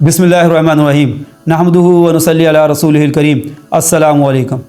बिस्मिल्लाहिर्रहमानिर्रहीम नहमदुहु व नसल्ली अला रसूलिहिल करीम। अस्सलामु अलैकुम।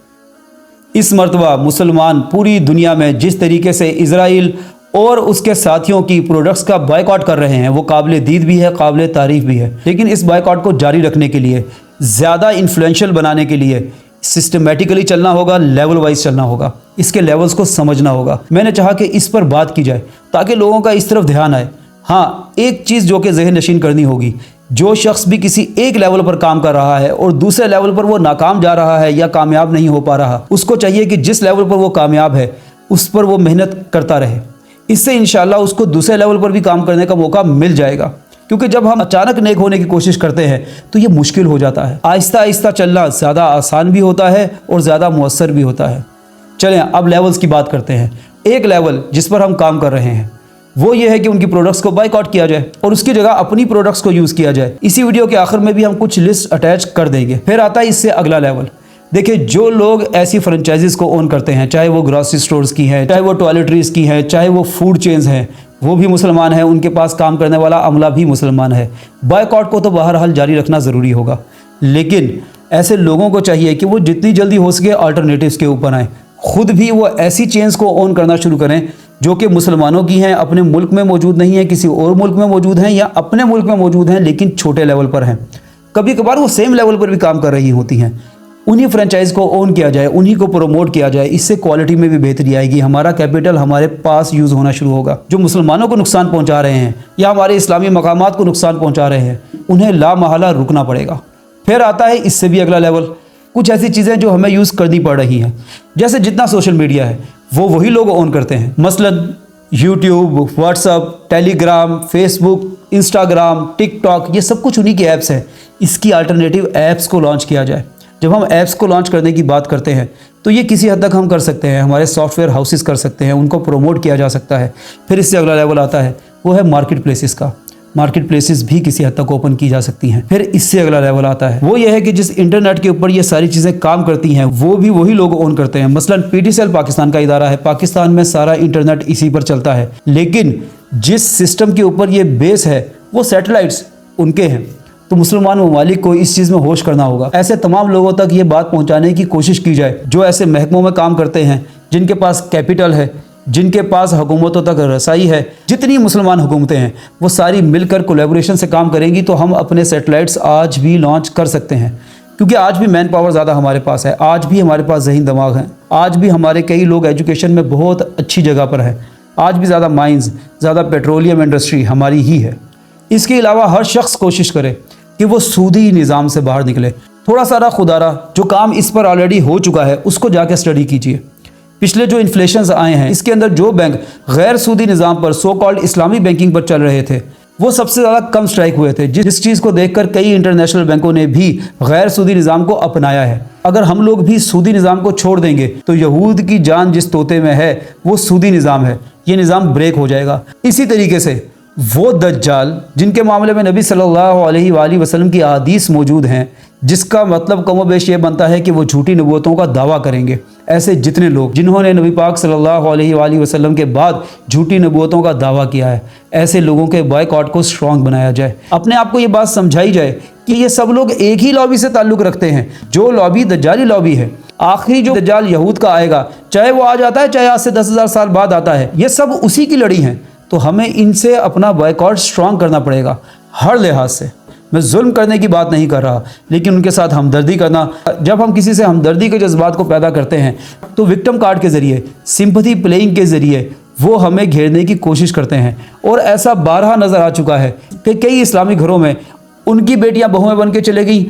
इस मरतबा मुसलमान पूरी दुनिया में जिस तरीके से इज़राइल और उसके साथियों की प्रोडक्ट्स का बायकॉट कर रहे हैं वो काबिल दीद भी है, काबिल तारीफ़ भी है। लेकिन इस बायकॉट को जारी रखने के लिए, ज़्यादा इन्फ्लुएंशियल बनाने के लिए सिस्टमेटिकली चलना होगा, लेवल वाइज चलना होगा, इसके लेवल्स को समझना होगा। मैंने चाहा कि इस पर बात की जाए ताकि लोगों का इस तरफ ध्यान आए। हाँ, एक चीज़ जो कि ज़हन नशीन करनी होगी, जो शख्स भी किसी एक लेवल पर काम कर रहा है और दूसरे लेवल पर वो नाकाम जा रहा है या कामयाब नहीं हो पा रहा, उसको चाहिए कि जिस लेवल पर वो कामयाब है उस पर वो मेहनत करता रहे। इससे इंशाल्लाह उसको दूसरे लेवल पर भी काम करने का मौका मिल जाएगा। क्योंकि जब हम अचानक नेक होने की कोशिश करते हैं तो ये मुश्किल हो जाता है। आहिस्ता आहिस्ता चलना ज़्यादा आसान भी होता है और ज़्यादा मुअस्सर भी होता है। चलें अब लेवल्स की बात करते हैं। एक लेवल जिस पर हम काम कर रहे हैं वो ये है कि उनकी प्रोडक्ट्स को बायकॉट किया जाए और उसकी जगह अपनी प्रोडक्ट्स को यूज़ किया जाए। इसी वीडियो के आखिर में भी हम कुछ लिस्ट अटैच कर देंगे। फिर आता है इससे अगला लेवल। देखिए, जो लोग ऐसी फ्रेंचाइजीज़ को ओन करते हैं, चाहे वो ग्रॉसरी स्टोर्स की हैं, चाहे वो टॉयलेटरीज़ की हैं, चाहे वो फूड चेन्स हैं, वो भी मुसलमान हैं, उनके पास काम करने वाला अमला भी मुसलमान है। बायकॉट को तो बहरहाल जारी रखना ज़रूरी होगा, लेकिन ऐसे लोगों को चाहिए कि वो जितनी जल्दी हो सके अल्टरनेटिव्स के ऊपर आएँ। खुद भी वो ऐसी चेन्स को ओन करना शुरू करें जो कि मुसलमानों की हैं, अपने मुल्क में मौजूद नहीं है, किसी और मुल्क में मौजूद हैं या अपने मुल्क में मौजूद हैं लेकिन छोटे लेवल पर हैं। कभी कभार वो सेम लेवल पर भी काम कर रही होती हैं। उन्हीं फ्रेंचाइज को ओन किया जाए, उन्हीं को प्रमोट किया जाए। इससे क्वालिटी में भी बेहतरी आएगी, हमारा कैपिटल हमारे पास यूज़ होना शुरू होगा। जो मुसलमानों को नुकसान पहुँचा रहे हैं या हमारे इस्लामी मकामात को नुकसान पहुँचा रहे हैं, उन्हें लामहला रुकना पड़ेगा। फिर आता है इससे भी अगला लेवल। कुछ ऐसी चीज़ें जो हमें यूज़ करनी पड़ रही हैं, जैसे जितना सोशल मीडिया है वो वही लोग ओन करते हैं। मसलन YouTube, WhatsApp, Telegram, Facebook, Instagram, TikTok, ये सब कुछ उन्हीं के ऐप्स हैं। इसकी अल्टरनेटिव ऐप्स को लॉन्च किया जाए। जब हम ऐप्स को लॉन्च करने की बात करते हैं तो ये किसी हद तक हम कर सकते हैं, हमारे सॉफ्टवेयर हाउसेस कर सकते हैं, उनको प्रमोट किया जा सकता है। फिर इससे अगला लेवल आता है, वो है मार्केट प्लेसेस का। मार्केट प्लेसेस भी किसी हद तक ओपन की जा सकती हैं। फिर इससे अगला लेवल आता है, वो ये है कि जिस इंटरनेट के ऊपर ये सारी चीज़ें काम करती हैं वो भी वही लोग ओन करते हैं। मसलन PTCL पाकिस्तान का इदारा है, पाकिस्तान में सारा इंटरनेट इसी पर चलता है, लेकिन जिस सिस्टम के ऊपर ये बेस है वो सैटेलाइट्स उनके हैं। तो मुसलमान ममालिक को इस चीज़ में होश करना होगा। ऐसे तमाम लोगों तक ये बात पहुँचाने की कोशिश की जाए जो ऐसे महकमों में काम करते हैं, जिनके पास कैपिटल है, जिनके पास हुकूमतों तक रसाई है। जितनी मुसलमान हुकूमतें हैं वो सारी मिलकर कोलैबोरेशन से काम करेंगी तो हम अपने सैटेलाइट्स आज भी लॉन्च कर सकते हैं। क्योंकि आज भी मैन पावर ज़्यादा हमारे पास है, आज भी हमारे पास ज़हीन दिमाग है, आज भी हमारे कई लोग एजुकेशन में बहुत अच्छी जगह पर हैं, आज भी ज़्यादा माइंस, ज़्यादा पेट्रोलियम इंडस्ट्री हमारी ही है। इसके अलावा हर शख्स कोशिश करे कि वो सूदी निज़ाम से बाहर निकले। थोड़ा सारा खुदारा जो काम इस पर ऑलरेडी हो चुका है उसको जाके स्टडी कीजिए। पिछले जो इन्फ्लेशंस आए हैं इसके अंदर जो बैंक गैर सूदी निज़ाम पर, सो कॉल्ड इस्लामी बैंकिंग पर चल रहे थे, वो सबसे ज़्यादा कम स्ट्राइक हुए थे। जिस चीज़ को देखकर कई इंटरनेशनल बैंकों ने भी गैर सूदी निज़ाम को अपनाया है। अगर हम लोग भी सूदी निज़ाम को छोड़ देंगे तो यहूद की जान जिस तोते में है वो सूदी निज़ाम है, ये निज़ाम ब्रेक हो जाएगा। इसी तरीके से वो दज्जाल जिनके मामले में नबी सल्लल्लाहु अलैहि वसल्लम की अहादीस मौजूद हैं, जिसका मतलब कमोबेश ये बनता है कि वो झूठी नबूवतों का दावा करेंगे। ऐसे जितने लोग जिन्होंने नबी पाक सल्लल्लाहु अलैहि वसल्लम के बाद झूठी नबूवतों का दावा किया है, ऐसे लोगों के बायकॉट को स्ट्रॉन्ग बनाया जाए। अपने आप को ये बात समझाई जाए कि ये सब लोग एक ही लॉबी से ताल्लुक़ रखते हैं, जो लॉबी दज्जाली लॉबी है। आखिरी जो दज्जाल यहूद का आएगा, चाहे वो आज आता है चाहे आज से 10,000 साल बाद आता है, ये सब उसी की लड़ी हैं। तो हमें इनसे अपना बायकॉट स्ट्रॉन्ग करना पड़ेगा हर लिहाज से। मैं जुल्म करने की बात नहीं कर रहा, लेकिन उनके साथ हमदर्दी करना। जब हम किसी से हमदर्दी के जज्बात को पैदा करते हैं तो विक्टिम कार्ड के ज़रिए, सिंपैथी प्लेइंग के ज़रिए वो हमें घेरने की कोशिश करते हैं। और ऐसा बारहा नज़र आ चुका है कि कई इस्लामी घरों में उनकी बेटियां बहुएं बन के चले गई,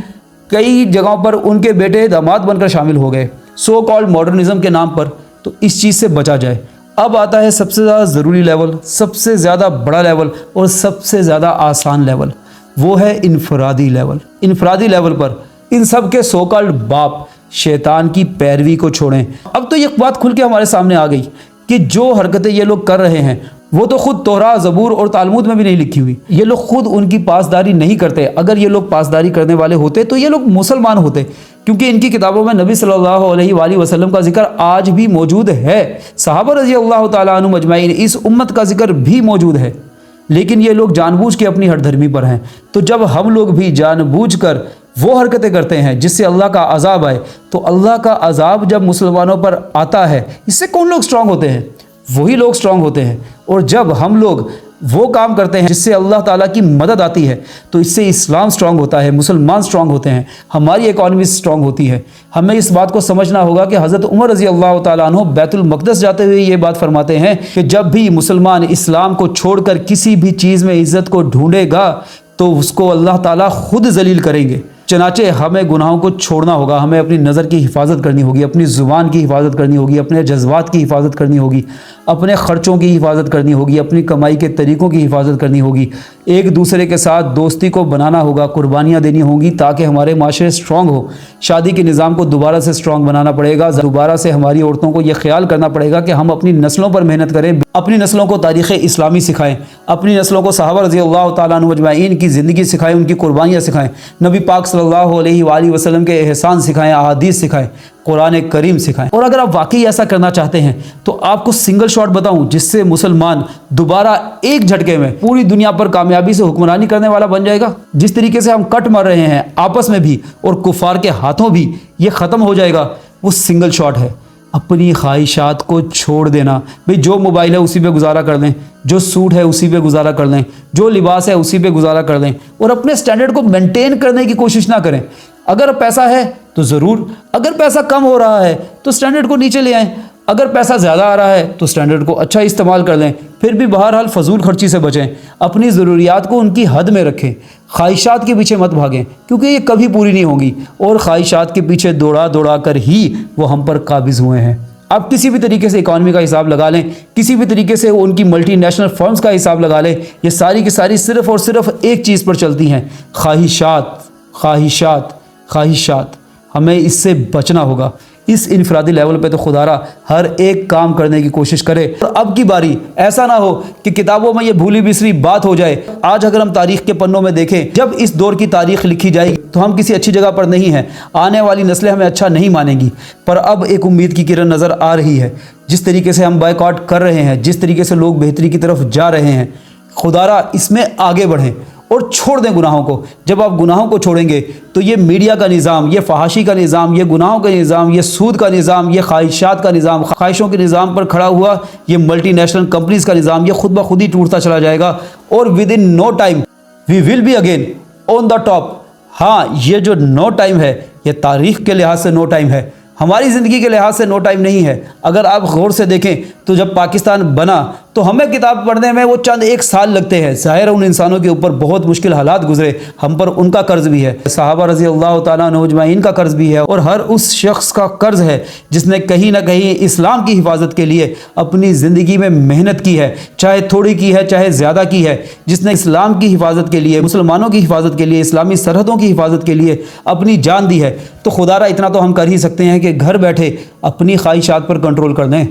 कई जगहों पर उनके बेटे दामाद बनकर शामिल हो गए, सो कॉल्ड मॉडर्निज़म के नाम पर। तो इस चीज़ से बचा जाए। अब आता है सबसे ज़्यादा ज़रूरी लेवल, सबसे ज़्यादा बड़ा लेवल और सबसे ज़्यादा आसान लेवल, वो है इनफरादी लेवल। इनफरादी लेवल पर इन सब के सो कॉल्ड बाप शैतान की पैरवी को छोड़ें। अब तो ये बात खुल के हमारे सामने आ गई कि जो हरकतें ये लोग कर रहे हैं वो तो खुद तोरा, ज़बूर और तालमुद में भी नहीं लिखी हुई। ये लोग खुद उनकी पासदारी नहीं करते। अगर ये लोग पासदारी करने वाले होते तो ये लोग मुसलमान होते, क्योंकि इनकी किताबों में नबी सल्लल्लाहु अलैहि वसल्लम का जिक्र आज भी मौजूद है। सहाबा रज़ी अल्लाह तआला अन्हुम अजमाइन, इस उम्मत का जिक्र भी मौजूद है। لیکن یہ لوگ جان بوجھ کے اپنی ہٹ دھرمی پر ہیں۔ تو جب ہم لوگ بھی جان بوجھ کر وہ حرکتیں کرتے ہیں جس سے اللہ کا عذاب آئے، تو اللہ کا عذاب جب مسلمانوں پر آتا ہے، اس سے کون لوگ سٹرونگ ہوتے ہیں؟ وہی لوگ سٹرونگ ہوتے ہیں۔ اور جب ہم لوگ وہ کام کرتے ہیں جس سے اللہ تعالیٰ کی مدد آتی ہے، تو اس سے اسلام سٹرونگ ہوتا ہے، مسلمان سٹرونگ ہوتے ہیں، ہماری اکانومی سٹرونگ ہوتی ہے۔ ہمیں اس بات کو سمجھنا ہوگا کہ حضرت عمر رضی اللہ تعالیٰ عنہ بیت المقدس جاتے ہوئے یہ بات فرماتے ہیں کہ جب بھی مسلمان اسلام کو چھوڑ کر کسی بھی چیز میں عزت کو ڈھونڈے گا تو اس کو اللہ تعالیٰ خود ذلیل کریں گے۔ چنانچہ ہمیں گناہوں کو چھوڑنا ہوگا، ہمیں اپنی نظر کی حفاظت کرنی ہوگی، اپنی زبان کی حفاظت کرنی ہوگی، اپنے جذبات کی حفاظت کرنی ہوگی، اپنے خرچوں کی حفاظت کرنی ہوگی، اپنی کمائی کے طریقوں کی حفاظت کرنی ہوگی، ایک دوسرے کے ساتھ دوستی کو بنانا ہوگا، قربانیاں دینی ہوں گی تاکہ ہمارے معاشرے سٹرونگ ہو۔ شادی کے نظام کو دوبارہ سے سٹرونگ بنانا پڑے گا، دوبارہ سے ہماری عورتوں کو یہ خیال کرنا پڑے گا کہ ہم اپنی نسلوں پر محنت کریں، اپنی نسلوں کو تاریخ اسلامی سکھائیں، اپنی نسلوں کو صحابہ رضی اللہ تعالیٰ عنہ اجمعین کی زندگی سکھائیں، ان کی قربانیاں سکھائیں، نبی پاک صلی اللہ علیہ وآلہ وسلم کے احسان سکھائیں، احادیث سکھائیں، قرآن کریم سکھائیں۔ اور اگر آپ واقعی ایسا کرنا چاہتے ہیں تو آپ کو سنگل شاٹ بتاؤں جس سے مسلمان دوبارہ ایک جھٹکے میں پوری دنیا پر کامیابی سے حکمرانی کرنے والا بن جائے گا۔ جس طریقے سے ہم کٹ مر رہے ہیں آپس میں بھی اور کفار کے ہاتھوں بھی، یہ ختم ہو جائے گا، وہ سنگل شاٹ ہے۔ اپنی خواہشات کو چھوڑ دینا، بھئی جو موبائل ہے اسی پہ گزارا کر لیں، جو سوٹ ہے اسی پہ گزارا کر لیں، جو لباس ہے اسی پہ گزارا کر لیں، اور اپنے سٹینڈرڈ کو مینٹین کرنے کی کوشش نہ کریں۔ اگر پیسہ ہے تو ضرور، اگر پیسہ کم ہو رہا ہے تو سٹینڈرڈ کو نیچے لے آئیں، اگر پیسہ زیادہ آ رہا ہے تو سٹینڈرڈ کو اچھا استعمال کر لیں، پھر بھی بہرحال فضول خرچی سے بچیں، اپنی ضروریات کو ان کی حد میں رکھیں، خواہشات کے پیچھے مت بھاگیں کیونکہ یہ کبھی پوری نہیں ہوں گی، اور خواہشات کے پیچھے دوڑا کر ہی وہ ہم پر قابض ہوئے ہیں۔ آپ کسی بھی طریقے سے اکانومی کا حساب لگا لیں، کسی بھی طریقے سے ان کی ملٹی نیشنل فرمز کا حساب لگا لیں، یہ ساری کی ساری صرف اور صرف ایک چیز پر چلتی ہیں، خواہشات خواہشات خواہشات۔ ہمیں اس سے بچنا ہوگا۔ اس انفرادی لیول پہ تو خدا را ہر ایک کام کرنے کی کوشش کرے۔ اور اب کی باری ایسا نہ ہو کہ کتابوں میں یہ بھولی بسری بات ہو جائے۔ آج اگر ہم تاریخ کے پنوں میں دیکھیں، جب اس دور کی تاریخ لکھی جائے گی تو ہم کسی اچھی جگہ پر نہیں ہیں، آنے والی نسلیں ہمیں اچھا نہیں مانیں گی۔ پر اب ایک امید کی کرن نظر آ رہی ہے، جس طریقے سے ہم بائیکاٹ کر رہے ہیں، جس طریقے سے لوگ بہتری کی طرف جا رہے ہیں، خدا را اس میں آگے بڑھیں اور چھوڑ دیں گناہوں کو۔ جب آپ گناہوں کو چھوڑیں گے تو یہ میڈیا کا نظام، یہ فحاشی کا نظام، یہ گناہوں کا نظام، یہ سود کا نظام، یہ خواہشات کا نظام، خواہشوں کے نظام پر کھڑا ہوا یہ ملٹی نیشنل کمپنیز کا نظام، یہ خود بخود ہی ٹوٹتا چلا جائے گا، اور within no time we will be again on the top. ہاں، یہ جو نو ٹائم ہے یہ تاریخ کے لحاظ سے نو ٹائم ہے، ہماری زندگی کے لحاظ سے نو ٹائم نہیں ہے۔ اگر آپ غور سے دیکھیں تو جب پاکستان بنا تو ہمیں کتاب پڑھنے میں وہ چند ایک سال لگتے ہیں، ظاہر ان انسانوں کے اوپر بہت مشکل حالات گزرے، ہم پر ان کا قرض بھی ہے، صحابہ رضی اللہ تعالیٰ عنہ اجمعین کا قرض بھی ہے، اور ہر اس شخص کا قرض ہے جس نے کہیں نہ کہیں اسلام کی حفاظت کے لیے اپنی زندگی میں محنت کی ہے، چاہے تھوڑی کی ہے چاہے زیادہ کی ہے، جس نے اسلام کی حفاظت کے لیے، مسلمانوں کی حفاظت کے لیے، اسلامی سرحدوں کی حفاظت کے لیے اپنی جان دی ہے۔ تو خدا را اتنا تو ہم کر ہی سکتے ہیں کہ گھر بیٹھے اپنی خواہشات پر کنٹرول کر دیں۔